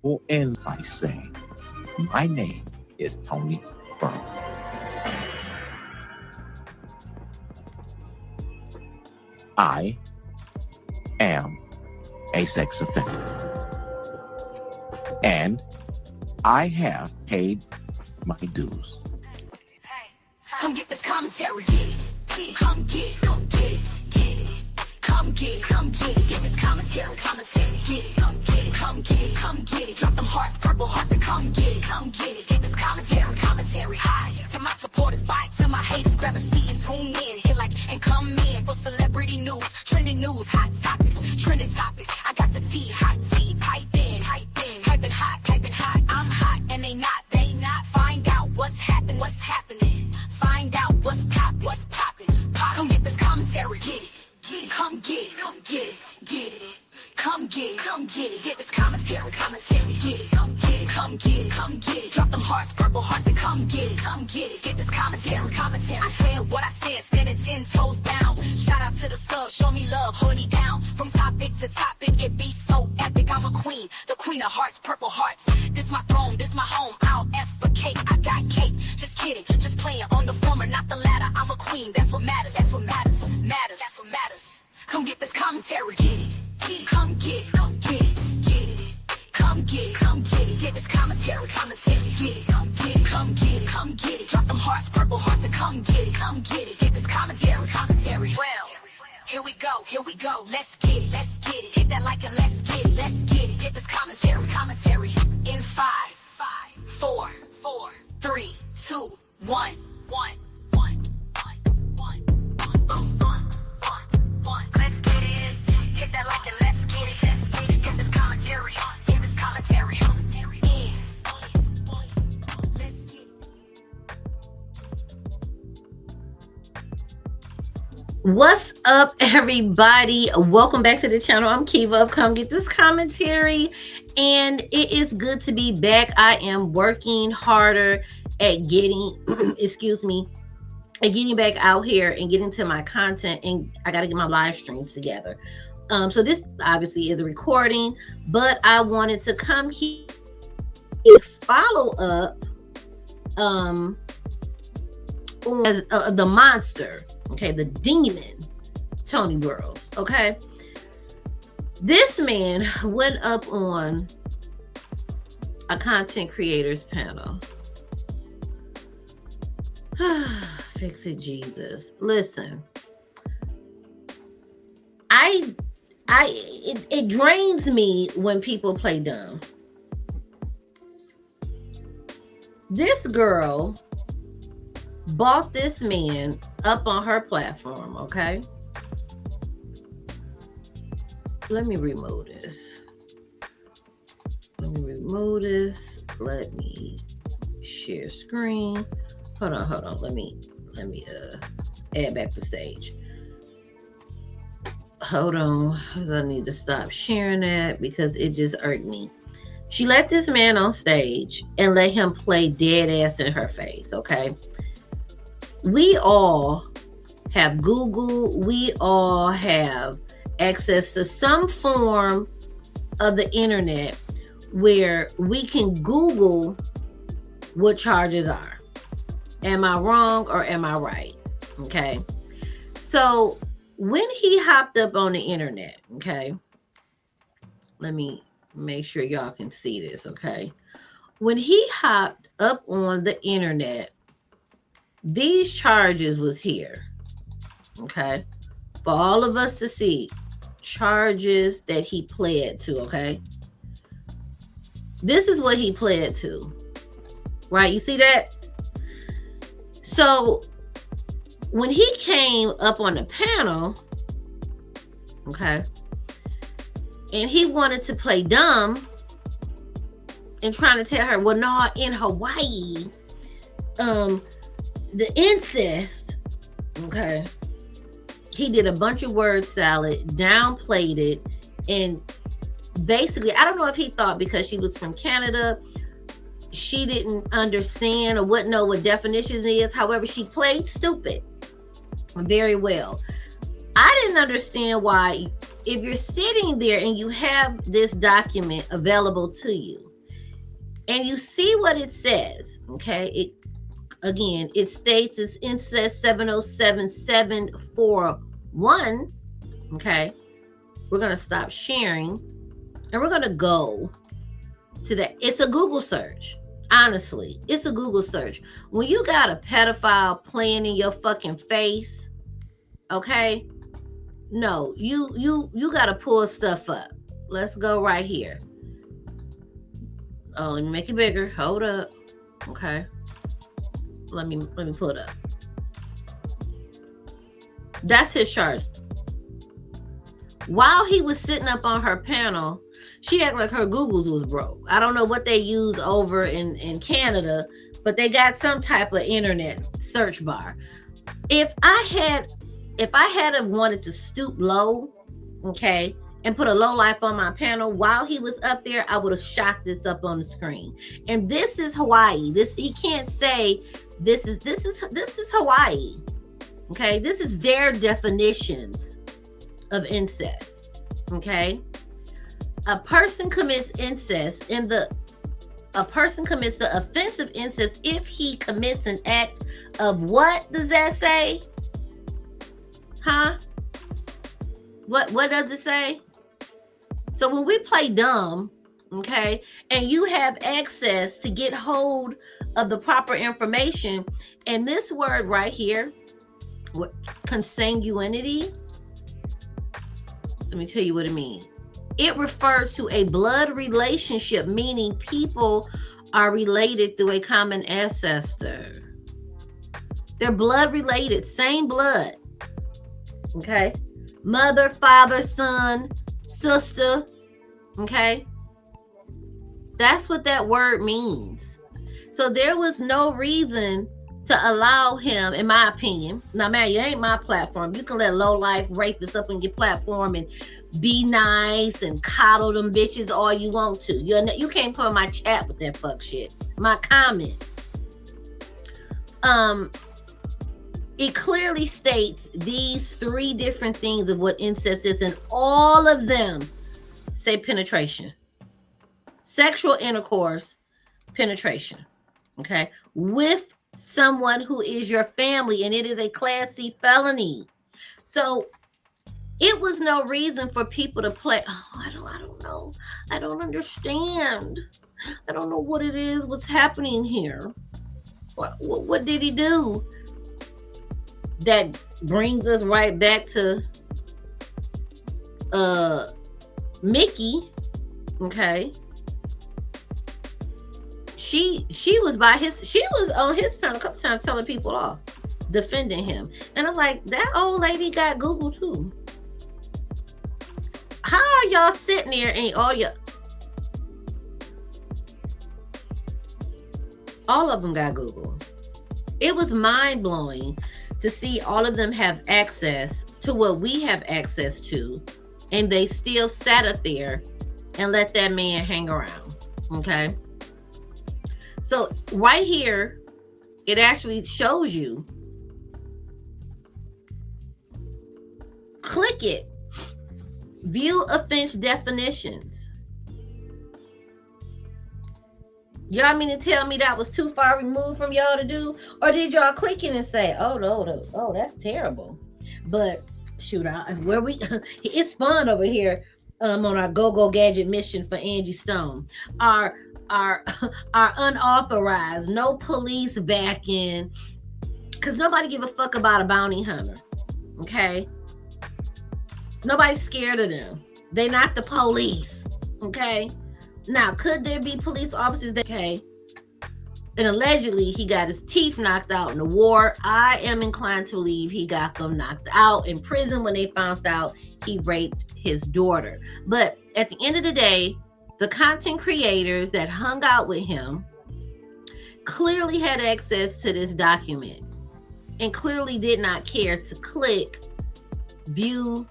will end by saying, my name is Tony Burroughs. I am a sex offender. And I have paid my dues. Hey, come get this commentary. Get it. Come get it. Come get it. Get it. Come get it. Come get it. Get this commentary. Commentary. Get it. Come get it. Come get it. Come get it. Drop them hearts, purple hearts, and come get it. Come get it. Get this commentary. Commentary. Hi to my supporters, bye to my haters. Grab a seat and tune in. Hit like and come in for celebrity news, trending news, hot topics, trending topics. I got the tea, hot tea, pipe in, piping hot, piping hot. I'm hot and they not. Find out what's happening, Find out what's popping, Come get this commentary, get it, come get it, get it. Come get it, get this commentary, get it, come get it. Drop them hearts, purple hearts, and come get it, get this commentary. I said what I said, standing 10 toes down. Shout out to the sub, show me love, hold me down. From topic to topic, it be so epic. I'm a queen, the queen of hearts, purple hearts. This my throne, this my home. I'll F for cake, I got cake. Just kidding, just playing on the former, not the latter. I'm a queen, that's what matters. That's what matters. Come get this commentary, get it. Come get it, come get it. Come get it, get this commentary, get it. Come get it. Drop them hearts, purple hearts, and come get it. Get this commentary. Well, here we go, let's get it. Hit that like and let's get it. Get this commentary. In 5, 4, 3, 2, 1. Let's get it. Hit that like and let's get it. Get this commentary. In. Let's get it. What's up, everybody? Welcome back to the channel. I'm Kiva of Come Get This Commentary, and it is good to be back. I am working harder at getting getting back out here and getting to my content, and I got to get my live streams together. So this obviously is a recording, but I wanted to come here and follow up on the monster, okay, the demon, Tony Burroughs, okay? This man went up on a content creators panel. Fix it, Jesus. Listen, it drains me when people play dumb. This girl bought this man up on her platform, okay? Let me remove this. Let me share screen. Hold on. Let me add back the stage. Hold on, because I need to stop sharing that because it just irked me. She let this man on stage and let him play dead ass in her face, okay? We all have Google. We all have access to some form of the internet where we can Google what charges are. Am I wrong or am I right? Okay. So when he hopped up on the internet, okay, let me make sure y'all can see this, okay? When he hopped up on the internet, these charges was here, okay, for all of us to see. Charges that he pled to, okay? This is what he pled to, right? You see that? So when he came up on the panel, okay, and he wanted to play dumb and trying to tell her, well, no, in Hawaii, the incest, okay, he did a bunch of word salad, downplayed it, and basically, I don't know if he thought because she was from Canada, she didn't understand or wouldn't know what definitions is. However, she played stupid very well. I didn't understand why, if you're sitting there and you have this document available to you, And you see what it says, okay? It states it's incest 707741. Okay, we're gonna stop sharing, and we're gonna go to that. It's a Google search. Honestly, it's a Google search. When you got a pedophile playing in your fucking face, okay? No, you gotta pull stuff up. Let's go right here. Oh, let me make it bigger. Hold up. Okay. Let me pull it up. That's his charge. While he was sitting up on her panel, she acted like her Googles was broke. I don't know what they use over in Canada, but they got some type of internet search bar. If I had have wanted to stoop low, okay, and put a low life on my panel while he was up there, I would have shot this up on the screen. And this is Hawaii. He can't say this is Hawaii. Okay, this is their definitions of incest. Okay, a person commits incest a person commits the offense of incest if he commits an act of what does that say? Huh? What does it say? So when we play dumb, okay, and you have access to get hold of the proper information, and this word right here, consanguinity, let me tell you what it means. It refers to a blood relationship, meaning people are related through a common ancestor. They're blood related, same blood. Okay? Mother, father, son, sister. Okay? That's what that word means. So there was no reason to allow him, in my opinion. Now, man, you ain't my platform. You can let low life rapists up on your platform and be nice and coddle them bitches all you want to. You can't put in my chat with that fuck shit. My comments. It clearly states these 3 different things of what incest is, and all of them say penetration. Sexual intercourse, penetration. Okay? With someone who is your family, and it is a Class C felony. So it was no reason for people to play. Oh, I don't know. I don't understand. I don't know what it is. What's happening here? What did he do? That brings us right back to Mickey. Okay. She was on his panel a couple times telling people off, defending him. And I'm like, that old lady got Google too. How are y'all sitting there and all of them got Google? It was mind-blowing to see all of them have access to what we have access to, and they still sat up there and let that man hang around. Okay? So right here, it actually shows you. Click it. View offense definitions. Y'all mean to tell me that was too far removed from y'all to do? Or did y'all click it and say, oh, no, oh, that's terrible. But shoot, it's fun over here on our go-go gadget mission for Angie Stone. Our unauthorized, no police backing, because nobody give a fuck about a bounty hunter. Okay? Nobody's scared of them. They're not the police. Okay? Now, could there be police officers that, okay, and allegedly he got his teeth knocked out in the war? I am inclined to believe he got them knocked out in prison when they found out he raped his daughter. But at the end of the day, the content creators that hung out with him clearly had access to this document and clearly did not care to click view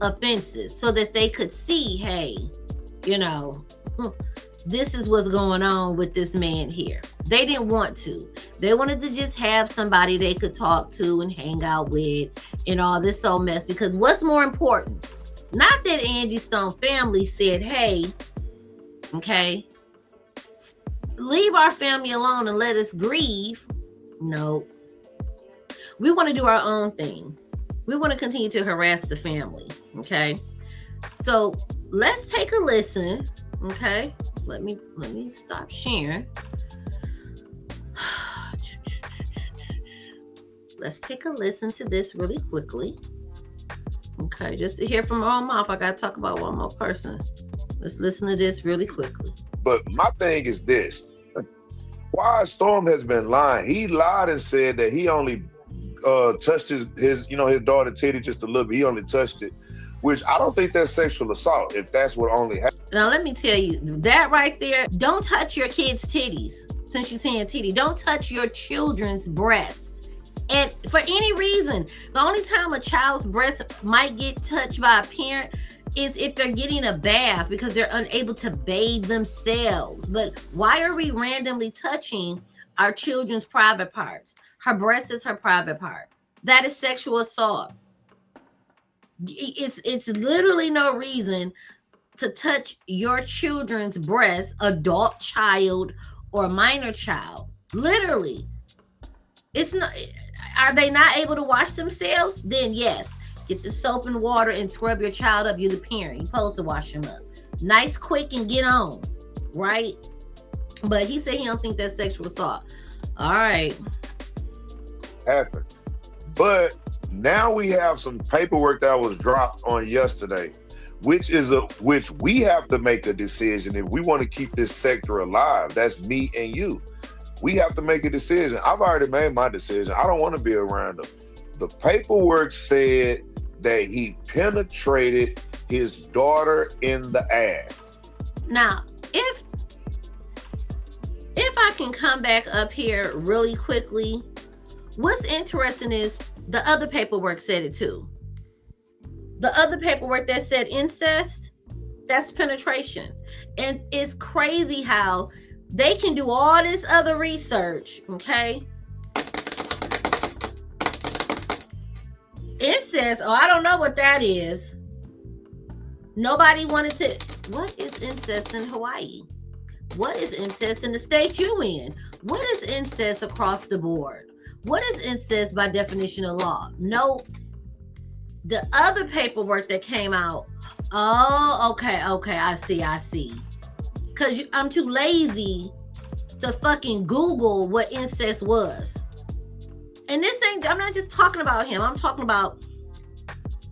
offenses so that they could see, hey, this is what's going on with this man here. They didn't want to. They wanted to just have somebody they could talk to and hang out with and all this old mess. Because what's more important? Not that Angie Stone family said, hey, okay, leave our family alone and let us grieve. No. We want to do our own thing. We want to continue to harass the family. Okay. So let's take a listen. Okay. Let me stop sharing. Let's take a listen to this really quickly. Okay, just to hear from my own mouth, I gotta talk about one more person. Let's listen to this really quickly. But my thing is this: why Storm has been lying. He lied and said that he only touched his daughter titty just a little bit. He only touched it, which I don't think that's sexual assault. If that's what only happened. Now let me tell you that right there. Don't touch your kids' titties. Since you're saying titty, don't touch your children's breasts. And for any reason, the only time a child's breast might get touched by a parent is if they're getting a bath because they're unable to bathe themselves. But why are we randomly touching our children's private parts? Her breast is her private part. That is sexual assault. It's literally no reason to touch your children's breast, adult child or minor child. Literally. It's not. Are they not able to wash themselves? Then yes, get the soap and water and scrub your child up. You're the parent. You're supposed to wash them up. Nice, quick, and get on. Right? But he said he don't think that's sexual assault. All right. Happened. But now we have some paperwork that was dropped on yesterday, which we have to make a decision if we want to keep this sector alive. That's me and you. We have to make a decision. I've already made my decision. I don't want to be around him. The paperwork said that he penetrated his daughter in the ass. Now, if I can come back up here really quickly, what's interesting is the other paperwork said it too. The other paperwork that said incest, that's penetration. And it's crazy how they can do all this other research, okay? Incest, I don't know what that is. Nobody wanted to. What is incest in Hawaii? What is incest in the state you in? What is incest across the board? What is incest by definition of law? No. The other paperwork that came out. Oh, okay, I see. Because I'm too lazy to fucking Google what incest was. And this ain't, I'm not just talking about him. I'm talking about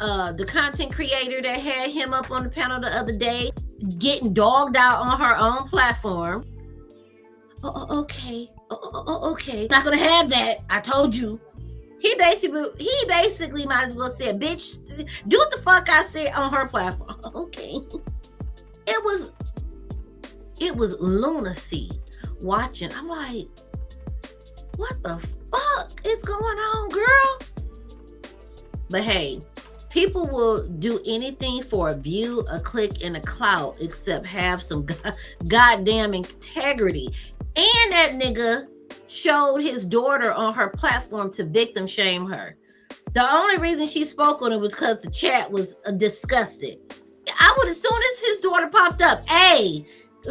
the content creator that had him up on the panel the other day, getting dogged out on her own platform. Okay. Not gonna have that. I told you. He basically might as well say, bitch, do what the fuck I said on her platform. Okay. It was lunacy watching. I'm like, what the fuck is going on, girl? But hey, people will do anything for a view, a click, and a clout except have some goddamn integrity. And that nigga showed his daughter on her platform to victim shame her. The only reason she spoke on it was because the chat was disgusted. I would, as soon as his daughter popped up, hey,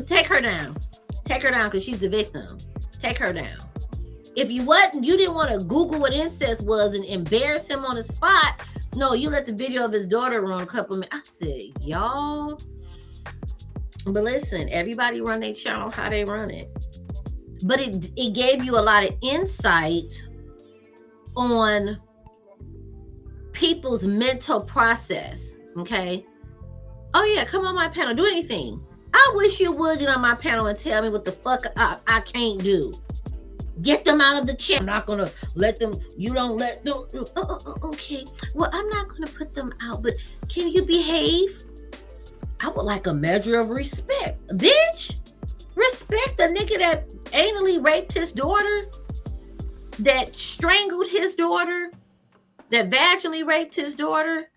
take her down. Take her down because she's the victim. Take her down. If you didn't want to Google what incest was and embarrass him on the spot, no, you let the video of his daughter run a couple of minutes. I said, y'all. But listen, everybody run their channel how they run it. But it gave you a lot of insight on people's mental process. Okay. Oh yeah, come on my panel. Do anything. I wish you would get on my panel and tell me what the fuck I can't do. Get them out of the chat. I'm not going to let them. You don't let them. Okay. Well, I'm not going to put them out, but can you behave? I would like a measure of respect. Bitch, respect the nigga that anally raped his daughter, that strangled his daughter, that vaginally raped his daughter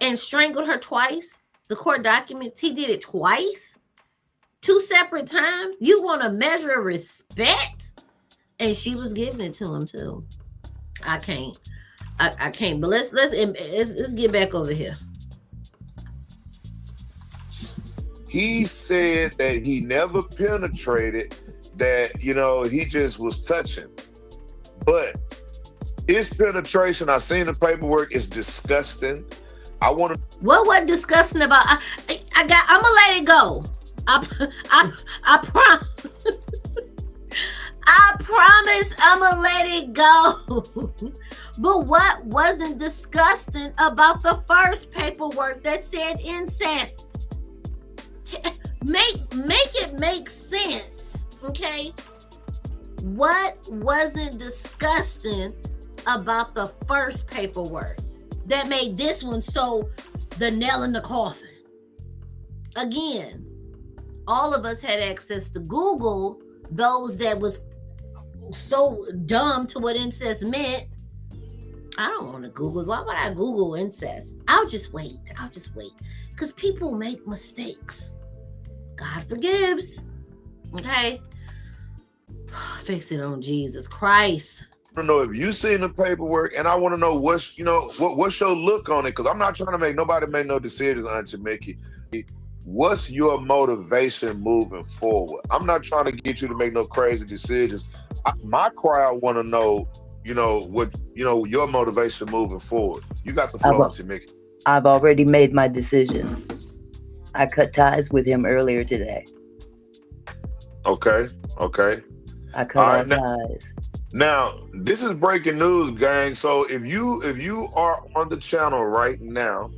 and strangled her twice. The court documents, he did it twice, 2 separate times. You want a measure of respect? And she was giving it to him too. I can't. But let's get back over here. He said that he never penetrated that, you know, he just was touching. But it's penetration. I seen the paperwork. It's disgusting. I want to. What disgusting about? I'm gonna let it go. I promise. I promise I'm gonna let it go. But what wasn't disgusting about the first paperwork that said incest? Make it make sense, okay? What wasn't disgusting about the first paperwork that made this one so the nail in the coffin? Again, all of us had access to Google. Those that was so dumb to what incest meant. I don't want to Google. Why would I Google incest? I'll just wait. Because people make mistakes. God forgives. Okay? Fix it on Jesus Christ. I don't know if you seen the paperwork, and I want to know what's your look on it, because I'm not trying to make nobody make no decisions, Auntie Mickey. What's your motivation moving forward? I'm not trying to get you to make no crazy decisions. My crowd want to know, your motivation moving forward. You got the floor, Auntie Mickey. I've already made my decision. I cut ties with him earlier today. Okay. I cut our ties. Now, this is breaking news, gang. So if you are on the channel right now,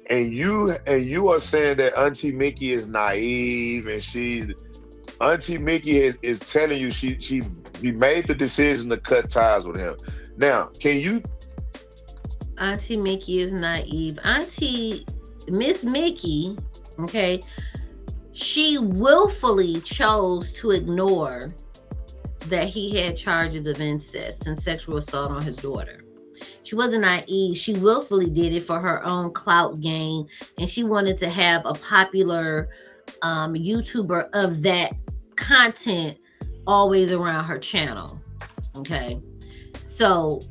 and you are saying that Auntie Mickey is naive, and Auntie Mickey is telling you she made the decision to cut ties with him. Now, can you? Auntie Mickey is naive. Miss Mickey, okay, she willfully chose to ignore that he had charges of incest and sexual assault on his daughter. She wasn't naive. She willfully did it for her own clout gain, and she wanted to have a popular YouTuber of that content always around her channel. Okay, so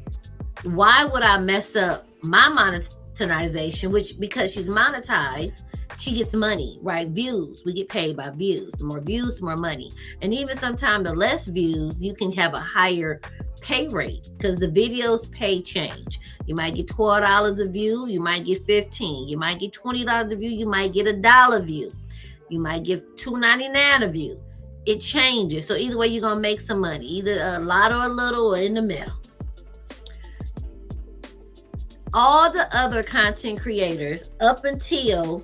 why would I mess up my monetization? Because she's monetized, she gets money, right? Views. We get paid by views. The more views, the more money. And even sometimes the less views, you can have a higher pay rate because the videos pay change. You might get $12 a view, you might get $15, you might get $20 a view, you might get $1 a view, you might get $2.99 a view. It changes. So either way, you're gonna make some money, either a lot or a little, or in the middle. All the other content creators, up until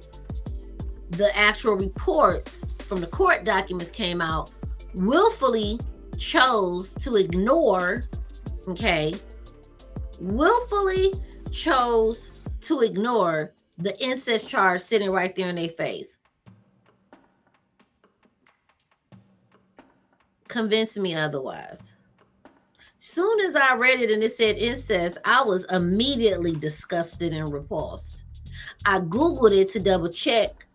the actual reports from the court documents came out, willfully chose to ignore, willfully chose to ignore the incest charge sitting right there in their face. Convince me otherwise. Soon as I read it and it said incest, I was immediately disgusted and repulsed. I Googled it to double check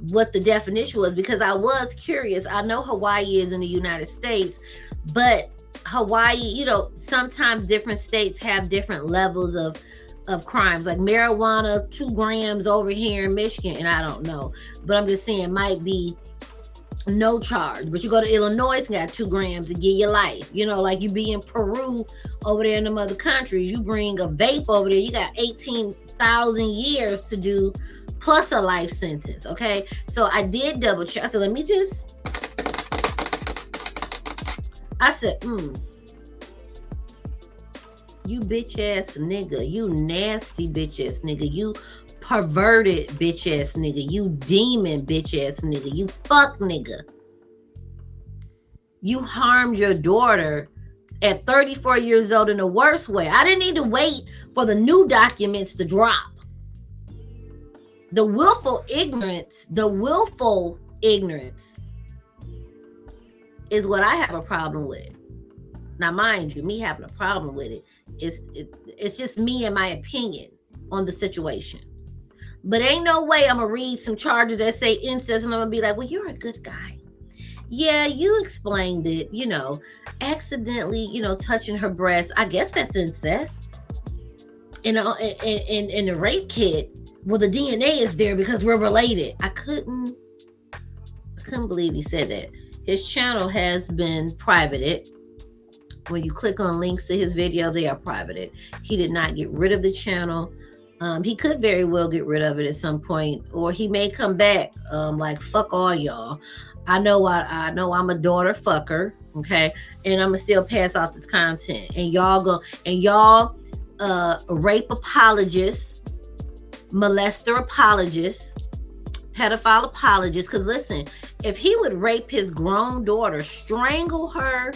what the definition was because I was curious. I know Hawaii is in the United States, but Hawaii, sometimes different states have different levels of crimes, like marijuana, 2 grams over here in Michigan, and I don't know, but I'm just saying might be no charge. But you go to Illinois, it's got 2 grams to give you life. Like you be in Peru over there in them other countries, you bring a vape over there, you got 18,000 years to do plus a life sentence. Okay, so I did double check. I said, let me just, I said, you bitch ass nigga, you nasty bitch ass nigga, you perverted bitch ass nigga, you demon bitch ass nigga, you fuck nigga. You harmed your daughter at 34 years old in the worst way. I didn't need to wait for the new documents to drop. The willful ignorance is what I have a problem with. Now, mind you, me having a problem with it, it's just me and my opinion on the situation. But ain't no way I'm gonna read some charges that say incest and I'm gonna be like, well, you're a good guy. Yeah, you explained it, accidentally, touching her breast. I guess that's incest. And the rape kit, well, the DNA is there because we're related. I couldn't believe he said that. His channel has been privated. When you click on links to his video, they are privated. He did not get rid of the channel. He could very well get rid of it at some point, or he may come back like, fuck all y'all. I know I'm a daughter fucker, okay? And I'm gonna still pass off this content. And y'all rape apologists, molester apologists, pedophile apologists. Because listen, if he would rape his grown daughter, strangle her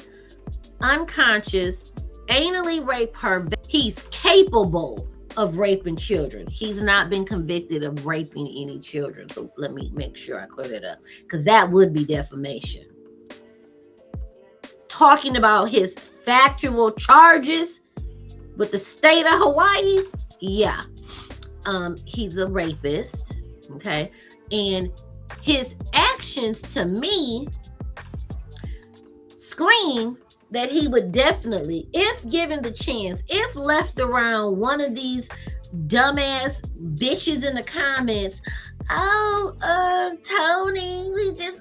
unconscious, anally rape her, he's capable of raping children. He's not been convicted of raping any children. So let me make sure I clear that up, because that would be defamation. Talking about his factual charges with the state of Hawaii, yeah. He's a rapist, okay? And his actions to me scream that he would definitely, if given the chance, if left around one of these dumbass bitches in the comments, Tony,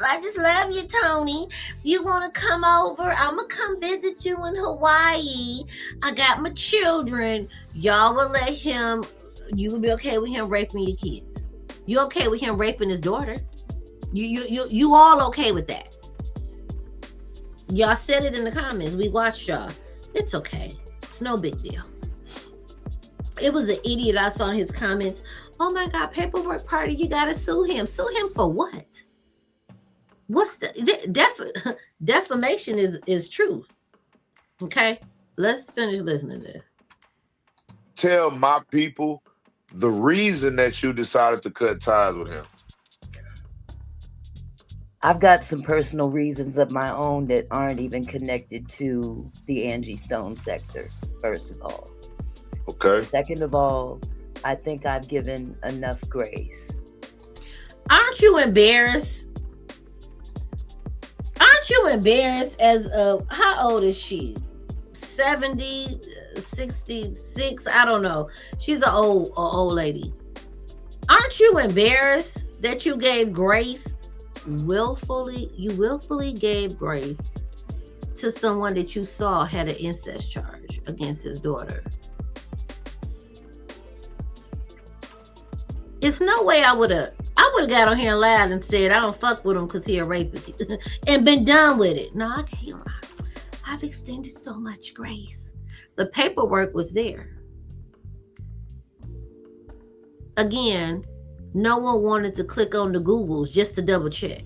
I just love you, Tony. You want to come over? I'm going to come visit you in Hawaii. I got my children. Y'all will let him, you would be okay with him raping your kids. You okay with him raping his daughter? You all okay with that? Y'all said it in the comments. We watched y'all. It's okay. It's no big deal. It was an idiot I saw in his comments. Oh my God, paperwork party, you gotta sue him. Sue him for what? What's the defamation is true. Okay, let's finish listening to this. Tell my people the reason that you decided to cut ties with him. I've got some personal reasons of my own that aren't even connected to the Angie Stone sector, first of all. Okay. Second of all, I think I've given enough grace. Aren't you embarrassed? Aren't you embarrassed as how old is she? 70, 66, I don't know. She's an old lady. Aren't you embarrassed that you gave grace? You willfully gave grace to someone that you saw had an incest charge against his daughter. It's no way I would have got on here and lied and said I don't fuck with him because he a rapist and been done with it. No, I can't. I've extended so much grace. The paperwork was there. Again, no one wanted to click on the Googles just to double check.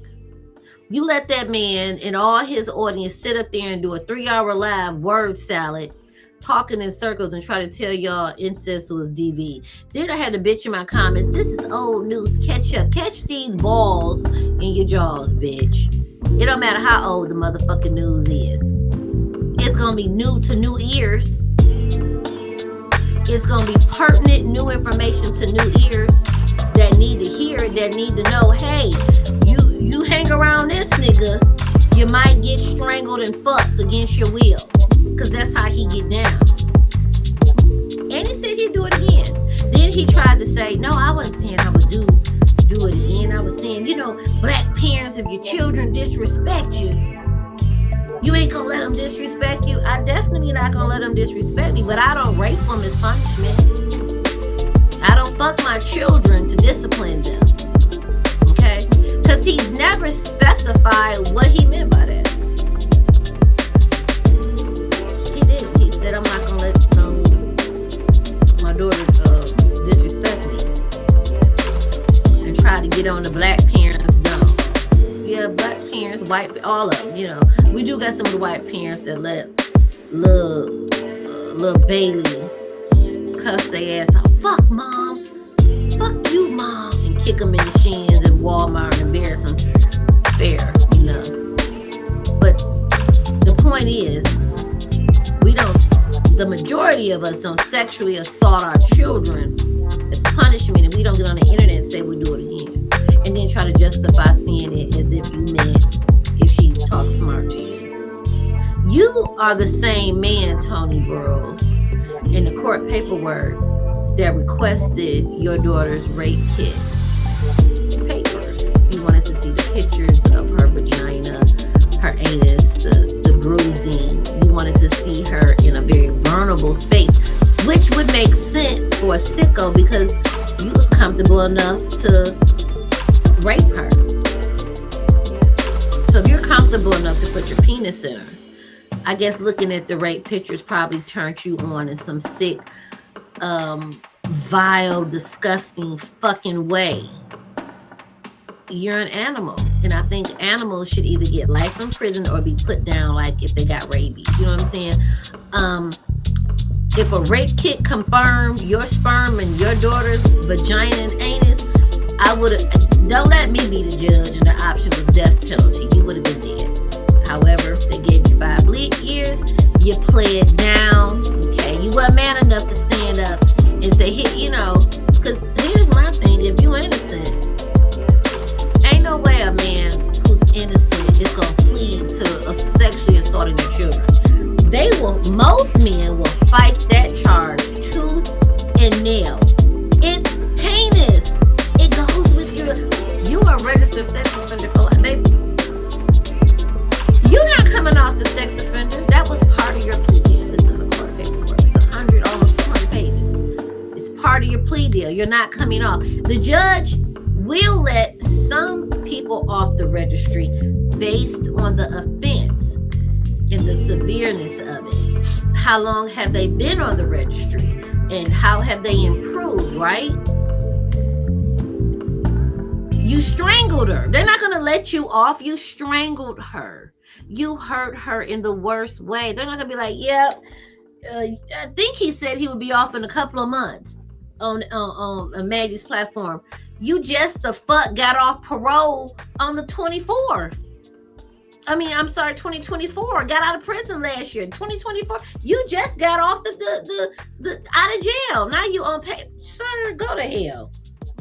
You let that man and all his audience sit up there and do a 3-hour live word salad, talking in circles and try to tell y'all incest was DV. Then I had a bitch in my comments. This is old news. Catch up. Catch these balls in your jaws, bitch. It don't matter how old the motherfucking news is. It's gonna be new to new ears. It's gonna be pertinent new information to new ears that need to hear it, that need to know, hey, you hang around this nigga, you might get strangled and fucked against your will. Because that's how he get down. And he said he'd do it again. Then he tried to say, no, I wasn't saying I would do it again. I was saying, black parents, if your children disrespect you, you ain't gonna let them disrespect you. I definitely not gonna let them disrespect me, but I don't rape them as punishment. I don't fuck my children to discipline them. Okay? Because he's never specified what he meant by that. He didn't. He said, I'm not gonna let my daughter disrespect me and try to get on the black parents' dome. Yeah, black parents, white, all of them, We do got some of the white parents that let little Bailey cuss their ass out. Fuck mom. Fuck you, mom. And kick them in the shins in Walmart and embarrass them. Fair, But the point is, the majority of us don't sexually assault our children as punishment, and we don't get on the internet and say we do it again. And then try to justify saying it as if you meant if she talks smart to you. You are the same man, Tony Burroughs, in the court paperwork that requested your daughter's rape kit papers. You wanted to see the pictures of her vagina, comfortable enough to rape her. So if you're comfortable enough to put your penis in her, I guess looking at the rape pictures probably turned you on in some sick, vile, disgusting fucking way. You're an animal, and I think animals should either get life in prison or be put down, like if they got rabies. You know what I'm saying? If a rape kit confirmed your sperm and your daughter's vagina and anus, I would have. Don't let me be the judge, and the option was death penalty. You would have been dead. However, they gave you 5 years. You pled down. Okay, you weren't man enough to stand up and say, "Here, you know." Because here's my thing: if you innocent, ain't no way a man who's innocent is gonna plead to sexually assaulting their children. Most men will fight that charge tooth and nail. It's heinous. It goes with you a registered sex offender for life, baby. You're not coming off the sex offender. That was part of your plea deal. It's in the court paperwork. It's 100, almost 200 pages. It's part of your plea deal. You're not coming off. The judge will let some people off the registry based on the offense and the severeness of it. How long have they been on the registry? And how have they improved, right? You strangled her. They're not going to let you off. You strangled her. You hurt her in the worst way. They're not going to be like, yep. I think he said he would be off in a couple of months on Maggie's platform. You just the fuck got off parole on the 24th. 2024. Got out of prison last year. 2024. You just got off the out of jail. Now you on pay. Sir, go to hell.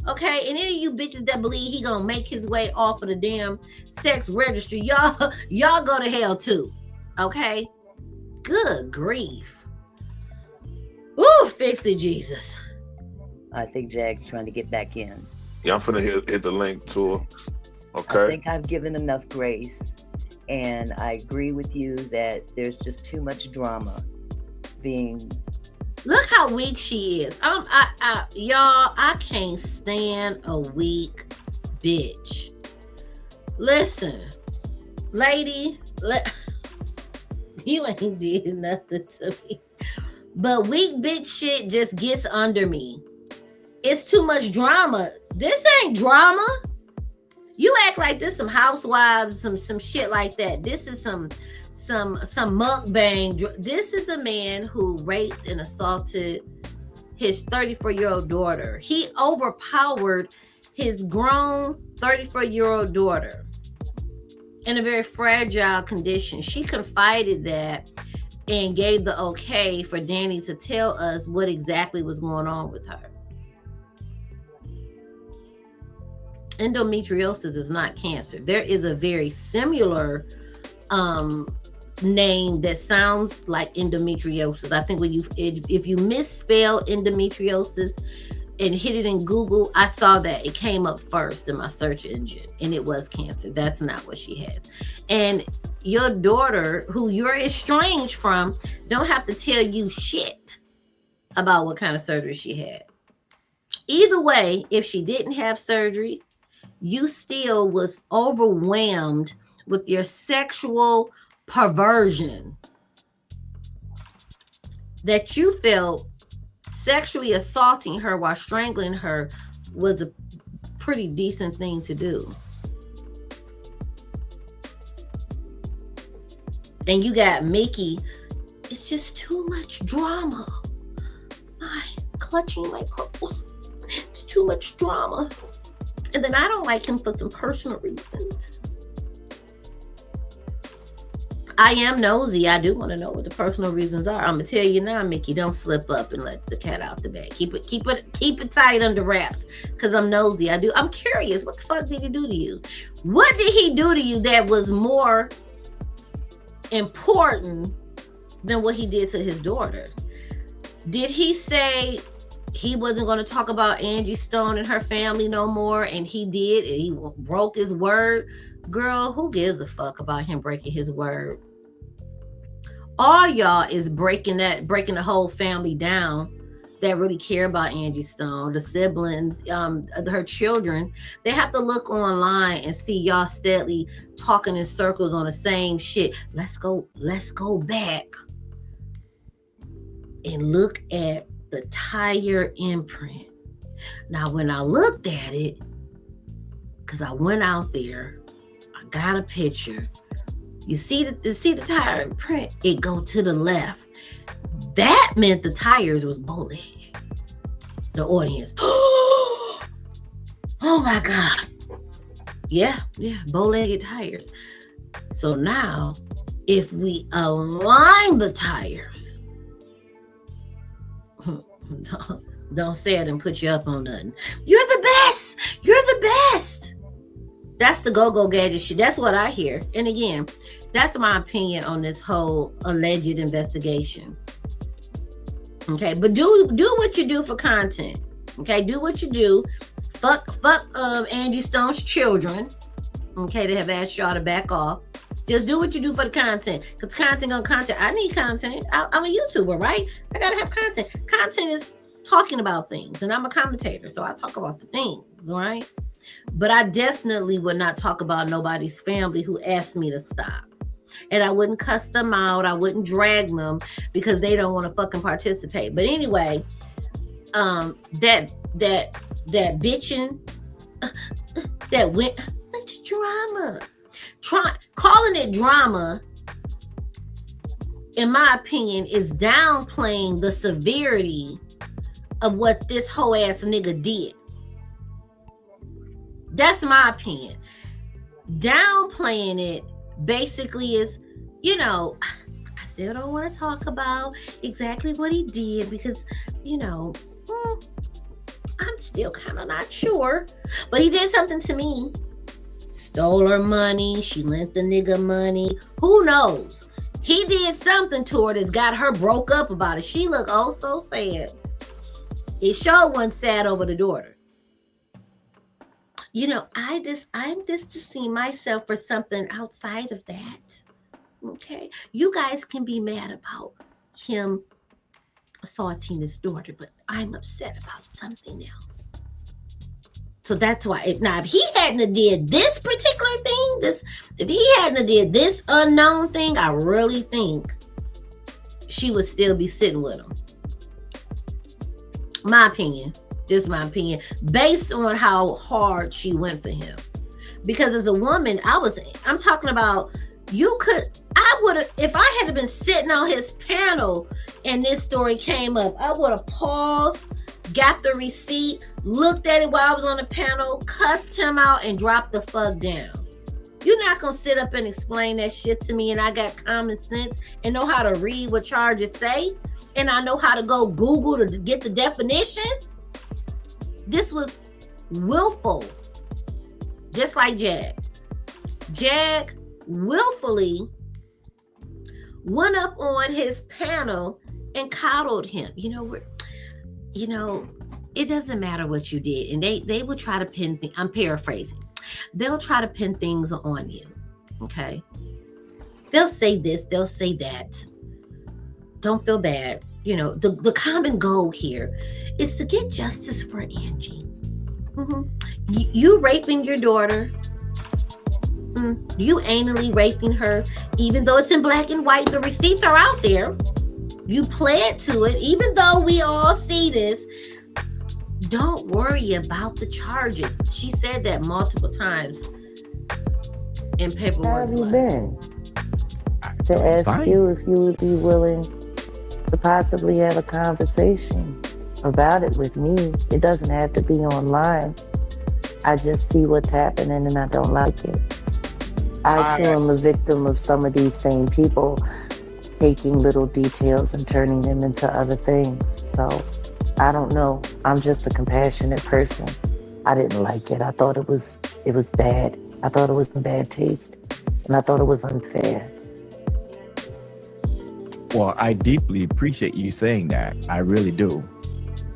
Okay, and any of you bitches that believe he gonna make his way off of the damn sex registry, y'all go to hell too. Okay? Good grief. Ooh, fix it, Jesus. I think Jag's trying to get back in. Yeah, I'm finna hit the link to her. Okay. I think I've given enough grace, and I agree with you that there's just too much drama being. Look how weak she is. Y'all, I can't stand a weak bitch. Listen, lady, you ain't did nothing to me. But weak bitch shit just gets under me. It's too much drama. This ain't drama. You act like this some housewives, some shit like that. This is some mukbang. This is a man who raped and assaulted his 34-year-old daughter. He overpowered his grown 34-year-old daughter in a very fragile condition. She confided that and gave the okay for Danny to tell us what exactly was going on with her. Endometriosis is not cancer. There is a very similar name that sounds like endometriosis. I think if you misspell endometriosis and hit it in Google, I saw that it came up first in my search engine, and it was cancer. That's not what she has. And your daughter, who you're estranged from, don't have to tell you shit about what kind of surgery she had. Either way, if she didn't have surgery, you still was overwhelmed with your sexual perversion, that you felt sexually assaulting her while strangling her was a pretty decent thing to do. And you got Mickey. It's just too much drama. Clutching my pearls. It's too much drama. And then I don't like him for some personal reasons. I am nosy. I do want to know what the personal reasons are. I'm gonna tell you now, Mickey. Don't slip up and let the cat out the bag. Keep it tight under wraps. Cause I'm nosy. I'm curious. What the fuck did he do to you? What did he do to you that was more important than what he did to his daughter? Did he say he wasn't going to talk about Angie Stone and her family no more, and he did, and he broke his word? Girl, who gives a fuck about him breaking his word? All y'all is breaking the whole family down. that really care about Angie Stone, the siblings, her children, they have to look online and see y'all steadily talking in circles on the same shit. Let's go back and look at the tire imprint. Now, when I looked at it, because I went out there, I got a picture. You see the tire print? It go to the left. That meant the tires was bow-legged. The audience. Oh my God. Yeah, bow-legged tires. So now, if we align the tires, don't say it and put you up on nothing. You're the best. You're the best. That's the go-go gadget shit. That's what I hear. And again, that's my opinion on this whole alleged investigation. Okay, but do what you do for content. Okay, do what you do. Fuck Angie Stone's children. Okay, they have asked y'all to back off. Just do what you do for the content. Because content on content. I need content. I'm a YouTuber, right? I gotta have content. Content is talking about things, and I'm a commentator, so I talk about the things, right? But I definitely would not talk about nobody's family who asked me to stop. And I wouldn't cuss them out. I wouldn't drag them because they don't want to fucking participate. But anyway, that bitching, that went to drama. Calling it drama, in my opinion, is downplaying the severity of what this whole ass nigga did. That's my opinion. Downplaying it basically is, I still don't want to talk about exactly what he did because, I'm still kind of not sure. But he did something to me. Stole her money. She lent the nigga money. Who knows? He did something to her that's got her broke up about it. She looked oh so sad. It sure wasn't sad over the daughter. I'm distancing myself for something outside of that. Okay? You guys can be mad about him assaulting his daughter, but I'm upset about something else. So that's why, if he hadn't did this particular thing, if he hadn't did this unknown thing, I really think she would still be sitting with him. My opinion. Just my opinion, based on how hard she went for him. Because as a woman, I'm talking about, I would have, if I had been sitting on his panel and this story came up, I would have paused, got the receipt, looked at it while I was on the panel, cussed him out, and dropped the fuck down. You're not going to sit up and explain that shit to me, and I got common sense and know how to read what charges say, and I know how to go Google to get the definitions. This was willful, just like Jag. Jag willfully went up on his panel and coddled him. It doesn't matter what you did. And they will try to pin things. I'm paraphrasing. They'll try to pin things on you. Okay. They'll say this, they'll say that. Don't feel bad. The common goal here is to get justice for Angie. Mm-hmm. You raping your daughter. You anally raping her, even though it's in black and white. The receipts are out there. You pled to it, even though we all see this. Don't worry about the charges. She said that multiple times in paperwork. How have you been? To ask you if you would be willing to possibly have a conversation about it with me. It doesn't have to be online. I just see what's happening and I don't like it. I too am a victim of some of these same people taking little details and turning them into other things. So I don't know. I'm just a compassionate person. I didn't like it. I thought it was bad. I thought it was in bad taste. And I thought it was unfair. Well, I deeply appreciate you saying that. I really do.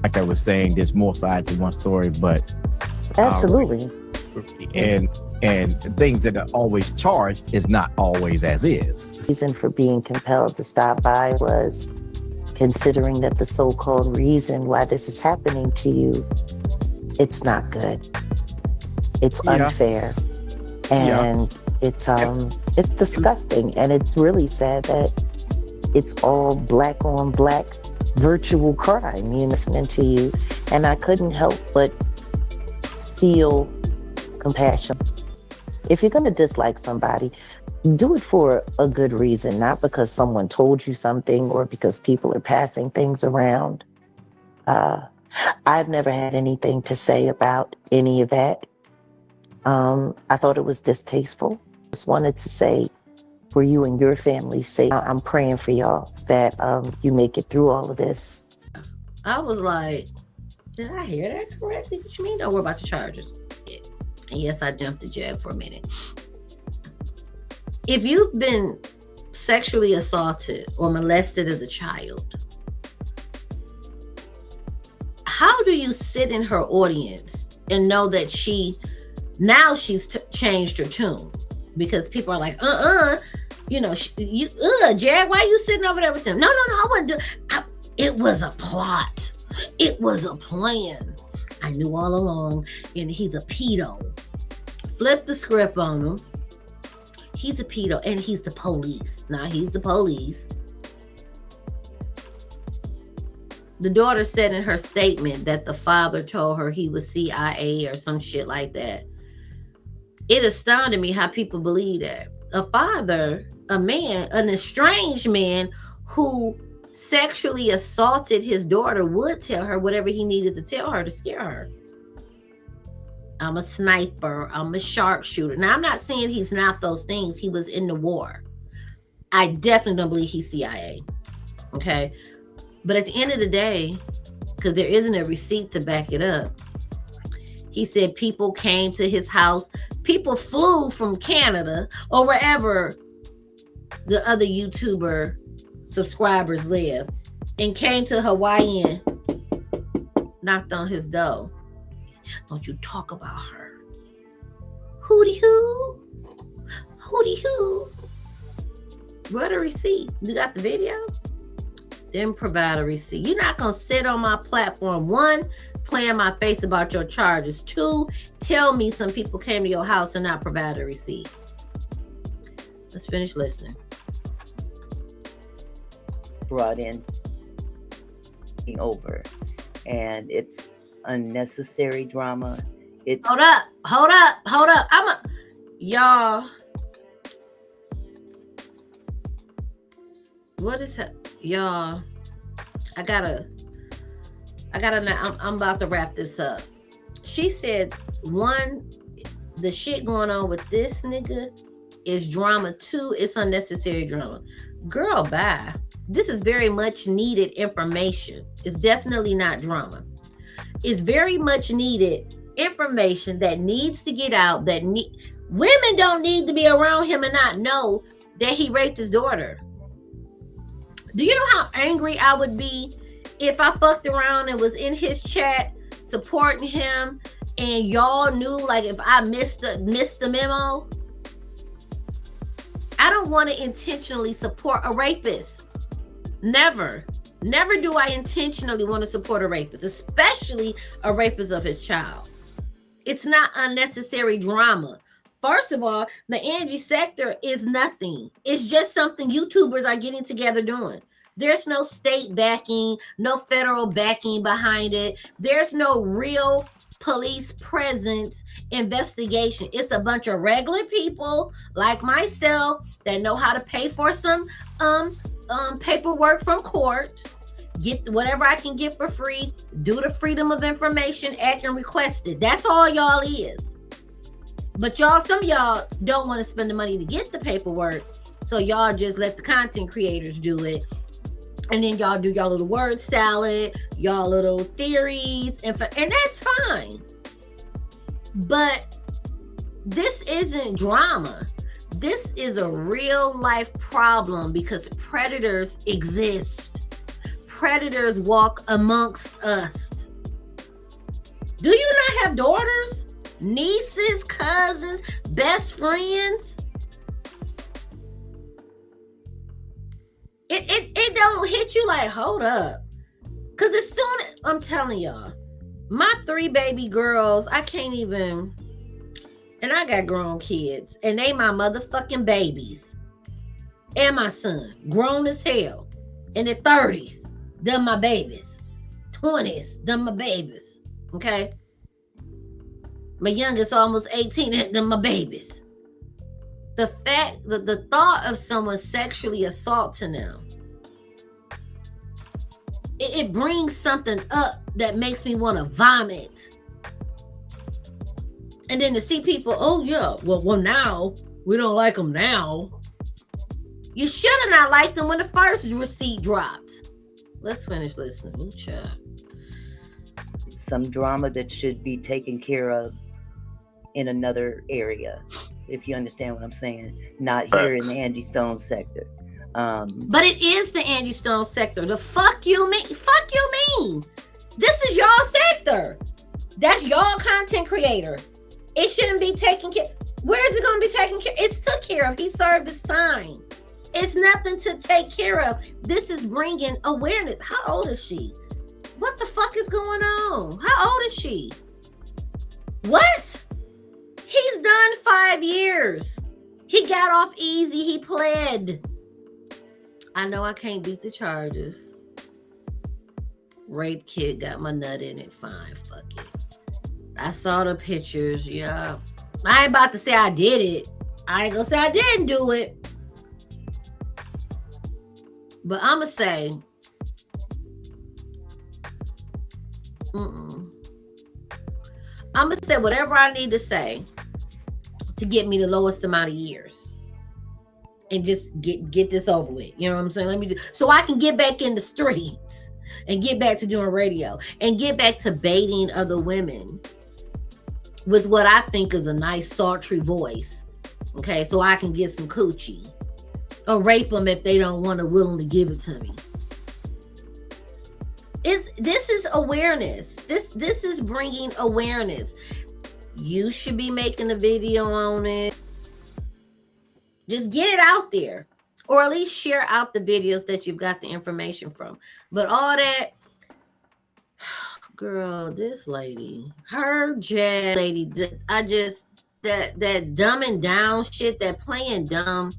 Like I was saying, there's more sides to one story, but absolutely. And things that are always charged is not always as is. The reason for being compelled to stop by was considering that the so-called reason why this is happening to you, it's not good. It's unfair. And it's disgusting. And it's really sad that it's all black on black virtual crime, listening to you. And I couldn't help but feel compassion. If you're going to dislike somebody, do it for a good reason, not because someone told you something or because people are passing things around. I've never had anything to say about any of that. I thought it was distasteful. Just wanted to say, for you and your family's sake, I'm praying for y'all that you make it through all of this. I was like, did I hear that correctly? What you mean? Don't worry about the charges. Yeah. And yes, I jumped the Jag for a minute. If you've been sexually assaulted or molested as a child, how do you sit in her audience and know that she's changed her tune? Because people are like, Jag, why are you sitting over there with them? No, I wouldn't do. It was a plot. It was a plan. I knew all along, and he's a pedo. Flip the script on him. He's a pedo, and he's the police. Now he's the police. The daughter said in her statement that the father told her he was CIA or some shit like that. It astounded me how people believe that. A father, a man, an estranged man who sexually assaulted his daughter would tell her whatever he needed to tell her to scare her. I'm a sniper. I'm a sharpshooter. Now, I'm not saying he's not those things. He was in the war. I definitely don't believe he's CIA. Okay? But at the end of the day, because there isn't a receipt to back it up, he said people came to his house. People flew from Canada or wherever the other YouTuber subscribers live and came to Hawaii and knocked on his door. Don't you talk about her. Hootie hoo. Hootie hoo. What a receipt. You got the video? Then provide a receipt. You're not going to sit on my platform. 1, play in my face about your charges. 2, tell me some people came to your house and not provide a receipt. Let's finish listening. Brought in over, and it's unnecessary drama. It's hold up. Y'all. What is that? Y'all. I gotta. I'm about to wrap this up. She said, 1, the shit going on with this nigga is drama. 2, it's unnecessary drama. Girl, bye. This is very much needed information. It's definitely not drama. It's very much needed information that needs to get out. Women don't need to be around him and not know that he raped his daughter. Do you know how angry I would be if I fucked around and was in his chat supporting him and y'all knew, like, if I missed the memo? I don't want to intentionally support a rapist. Never do I intentionally want to support a rapist, especially a rapist of his child. It's not unnecessary drama. First of all, the Angie sector is nothing. It's just something YouTubers are getting together doing. There's no state backing, no federal backing behind it. There's no real police presence investigation. It's a bunch of regular people like myself that know how to pay for some paperwork from court, get whatever I can get for free, do the Freedom of Information Act and request it. That's all y'all is. But y'all, some of y'all don't want to spend the money to get the paperwork, so y'all just let the content creators do it. And then y'all do y'all little word salad, y'all little theories, and that's fine. But this isn't drama. This is a real life problem because predators exist. Predators walk amongst us. Do you not have daughters, nieces, cousins, best friends? It don't hit you like, hold up. Because as soon as, I'm telling y'all, my 3 baby girls, I can't even, and I got grown kids, and they my motherfucking babies. And my son, grown as hell, in their 30s, them my babies. 20s, them my babies. Okay? My youngest almost 18, them my babies. The fact, the thought of someone sexually assaulting them, it brings something up that makes me want to vomit. And then to see people, oh yeah, well now, we don't like them now. You should have not liked them when the first receipt dropped. Let's finish listening. Ooh, child. Some drama that should be taken care of in another area, if you understand what I'm saying. Not here in the Angie Stone sector. But it is the Angie Stone sector. The fuck you mean? Fuck you mean? This is y'all sector. That's y'all content creator. It shouldn't be taken care. Where is it going to be taken care? It's took care of. He served his time. It's nothing to take care of. This is bringing awareness. How old is she? What the fuck is going on? How old is she? What? He's done 5 years. He got off easy. He pled. I know I can't beat the charges. Rape kid got my nut in it. Fine, fuck it. I saw the pictures. Yeah. I ain't about to say I did it. I ain't gonna say I didn't do it. But I'ma say, I'ma say whatever I need to say to get me the lowest amount of years. And just get this over with. You know what I'm saying? Let me so I can get back in the streets and get back to doing radio and get back to baiting other women with what I think is a nice sultry voice. Okay, so I can get some coochie. Or rape them if they don't want to willingly give it to me. This is awareness. This is bringing awareness. You should be making a video on it. Just get it out there. Or at least share out the videos that you've got the information from. But all that, girl, this lady, her jazz lady, that dumbing down shit, that playing dumb.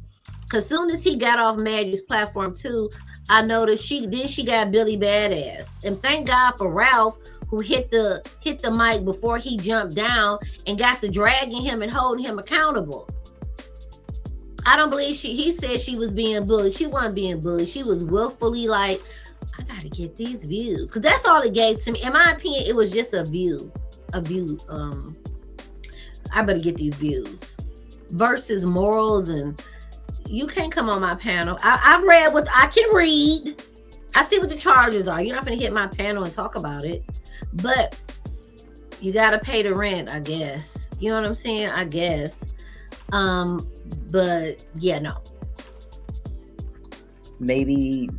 Cause soon as he got off Maggie's platform too, I noticed she got Billy Badass. And thank God for Ralph, who hit the mic before he jumped down and got the dragging him and holding him accountable. I don't believe he said she was being bullied. She wasn't being bullied. She was willfully like, I gotta get these views. Cause that's all it gave to me. In my opinion, it was just a view. I better get these views. Versus morals, and you can't come on my panel. I've read what I can read. I see what the charges are. You're not gonna hit my panel and talk about it. But you gotta pay the rent, I guess. You know what I'm saying? I guess. But yeah, no. Maybe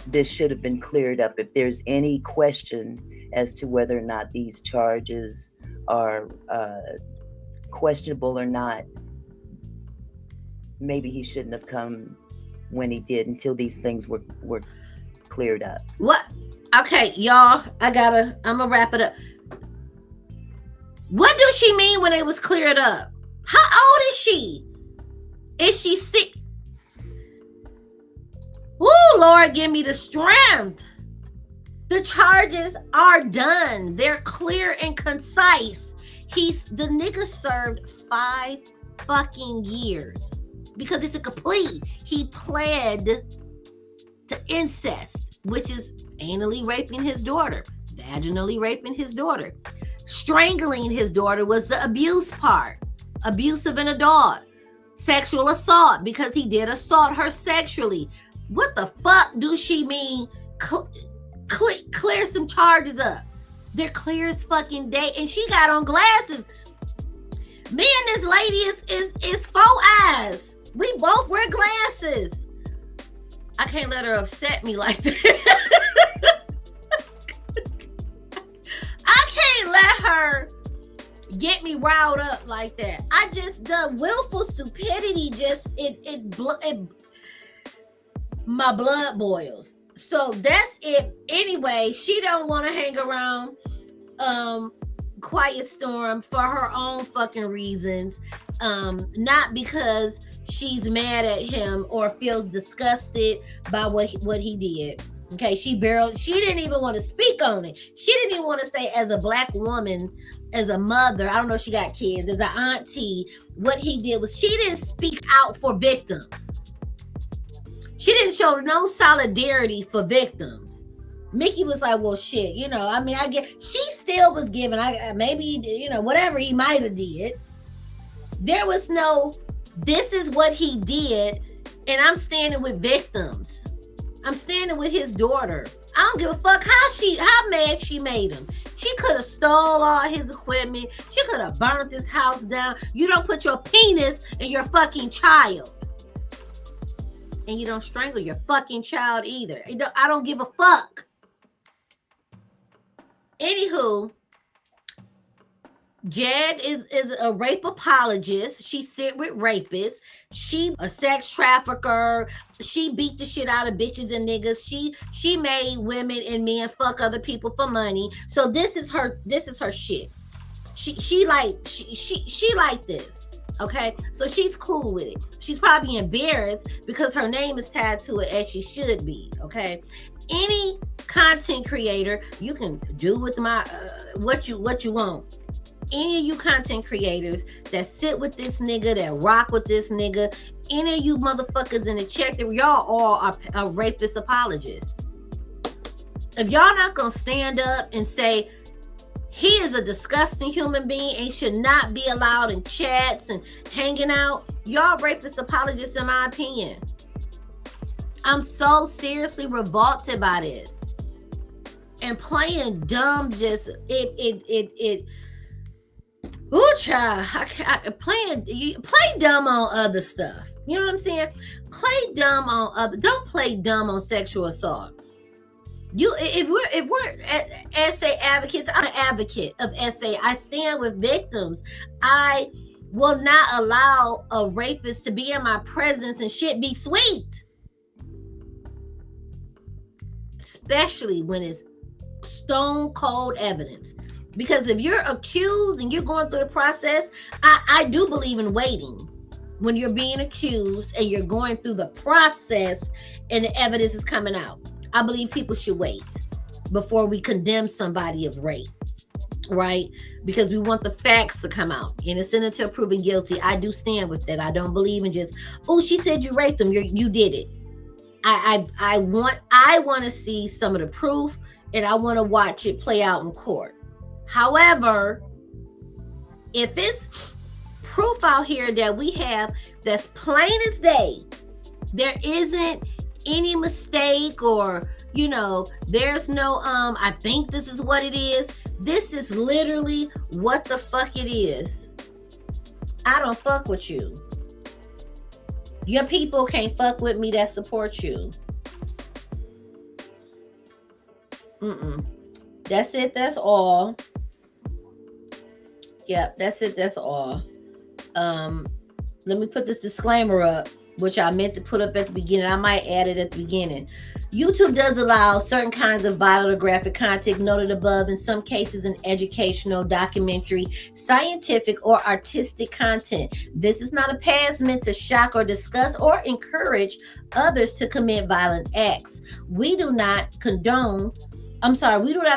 this should have been cleared up. If there's any question as to whether or not these charges are questionable or not, maybe he shouldn't have come when he did until these things were cleared up. What? Okay, y'all, I'm gonna wrap it up. What do she mean when it was cleared up? How old is she? Is she sick? Woo, Lord, give me the strength. The charges are done. They're clear and concise. The nigga served 5 fucking years because it's a plea. He pled to incest, which is anally raping his daughter, vaginally raping his daughter. Strangling his daughter was the abuse part. Abuse of an adult. Sexual assault, because he did assault her sexually. What the fuck do she mean? Clear some charges up. They're clear as fucking day, and she got on glasses. Me and this lady is 4 eyes. We both wear glasses. I can't let her upset me like that. I can't let her get me riled up like that. The willful stupidity my blood boils. So that's it. Anyway, she don't want to hang around Quiet Storm for her own fucking reasons. Not because she's mad at him or feels disgusted by what he did. Okay, she didn't even want to speak on it. She didn't even want to say, as a black woman, as a mother, I don't know if she got kids, as an auntie, what he did was she didn't speak out for victims. She didn't show no solidarity for victims. Mickey was like, well, shit, you know, I mean, I get, she still was giving, maybe, you know, whatever he might have did. There was no, this is what he did, and I'm standing with victims. I'm standing with his daughter. I don't give a fuck how mad she made him. She could have stole all his equipment. She could have burnt his house down. You don't put your penis in your fucking child. And you don't strangle your fucking child either. I don't give a fuck. Anywho, Jag is a rape apologist. She sit with rapists. She a sex trafficker. She beat the shit out of bitches and niggas. She made women and men fuck other people for money. So this is her shit. She like this. Okay, so she's cool with it. She's probably embarrassed because her name is tied to it, as she should be. Okay, any content creator, you can do with my what you want. Any of you content creators that sit with this nigga, that rock with this nigga, any of you motherfuckers in the chat, that y'all all are rapist apologists. If y'all not gonna stand up and say he is a disgusting human being and should not be allowed in chats and hanging out, y'all rapist apologists, in my opinion. I'm so seriously revolted by this. And playing dumb, just ooh, child, play dumb on other stuff. You know what I'm saying? Play dumb on don't play dumb on sexual assault. If we're SA advocates, I'm an advocate of SA. I stand with victims. I will not allow a rapist to be in my presence and shit be sweet. Especially when it's stone cold evidence. Because if you're accused and you're going through the process, I do believe in waiting. When you're being accused and you're going through the process and the evidence is coming out, I believe people should wait before we condemn somebody of rape, right? Because we want the facts to come out. Innocent until proven guilty. I do stand with that. I don't believe in just, oh, she said you raped him. You did it. I want to see some of the proof, and I want to watch it play out in court. However, if it's proof out here that we have that's plain as day, there isn't any mistake, or, you know, there's no I think this is what it is. This is literally what the fuck it is. I don't fuck with you. Your people can't fuck with me that support you. That's it. That's all. Yep, that's it. That's all. Let me put this disclaimer up, which I meant to put up at the beginning. I might add it at the beginning. YouTube does allow certain kinds of violent or graphic content noted above, in some cases in educational, documentary, scientific, or artistic content. This is not a pass meant to shock or disgust or encourage others to commit violent acts. We do not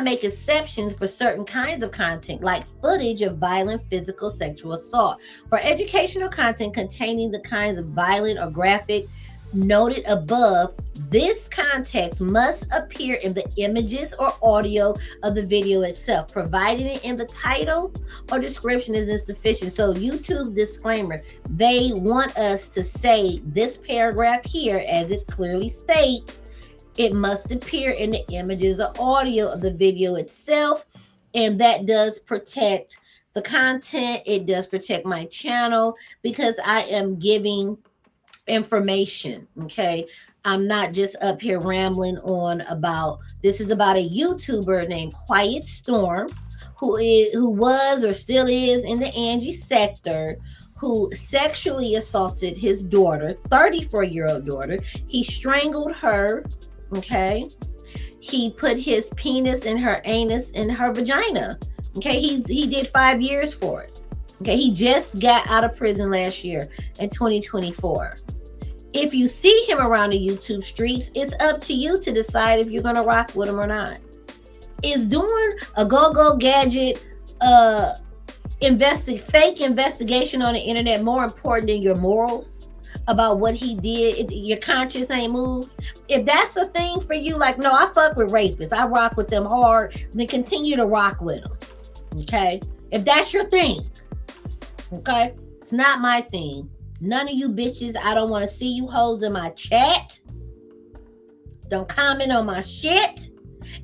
make exceptions for certain kinds of content, like footage of violent physical sexual assault. For educational content containing the kinds of violent or graphic noted above, this context must appear in the images or audio of the video itself. Providing it in the title or description is insufficient. So YouTube disclaimer, they want us to say this paragraph here, as it clearly states, it must appear in the images or audio of the video itself. And that does protect the content. It does protect my channel because I am giving information. Okay. I'm not just up here rambling on about, this is about a YouTuber named Quiet Storm, who was or still is in the Angie sector, who sexually assaulted his daughter, 34-year-old daughter. He strangled her Okay. He put his penis in her anus in her vagina. Okay. He did 5 years for it. Okay. He just got out of prison last year in 2024. If you see him around the YouTube streets, it's up to you to decide if you're going to rock with him or not. Is doing a go-go gadget fake investigation on the internet more important than your morals about what he did? Your conscience ain't moved. If that's a thing for you, like, no, I fuck with rapists, I rock with them hard, then continue to rock with them. Okay? If that's your thing. Okay? It's not my thing. None of you bitches, I don't want to see you hoes in my chat. Don't comment on my shit.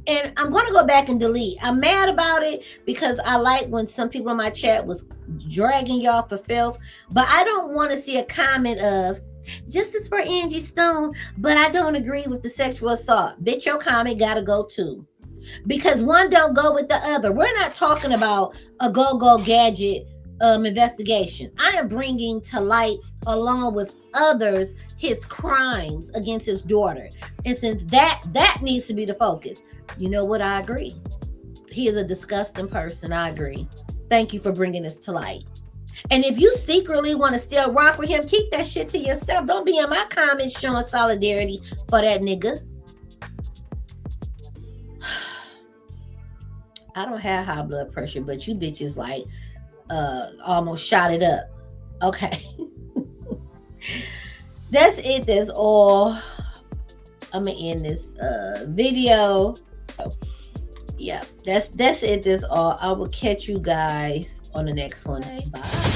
And I'm going to go back and delete. I'm mad about it because I like when some people in my chat was dragging y'all for filth. But I don't want to see a comment of, justice for Angie Stone, but I don't agree with the sexual assault. Bitch, your comment got to go too. Because one don't go with the other. We're not talking about a go-go gadget investigation. I am bringing to light, along with others, his crimes against his daughter. And since that needs to be the focus, you know what? I agree. He is a disgusting person. I agree. Thank you for bringing this to light. And if you secretly want to still rock with him, keep that shit to yourself. Don't be in my comments showing solidarity for that nigga. I don't have high blood pressure, but you bitches like almost shot it up. Okay. That's it. That's all. I'm gonna end this video. Yeah, that's it. That's all. I will catch you guys on the next one. Bye.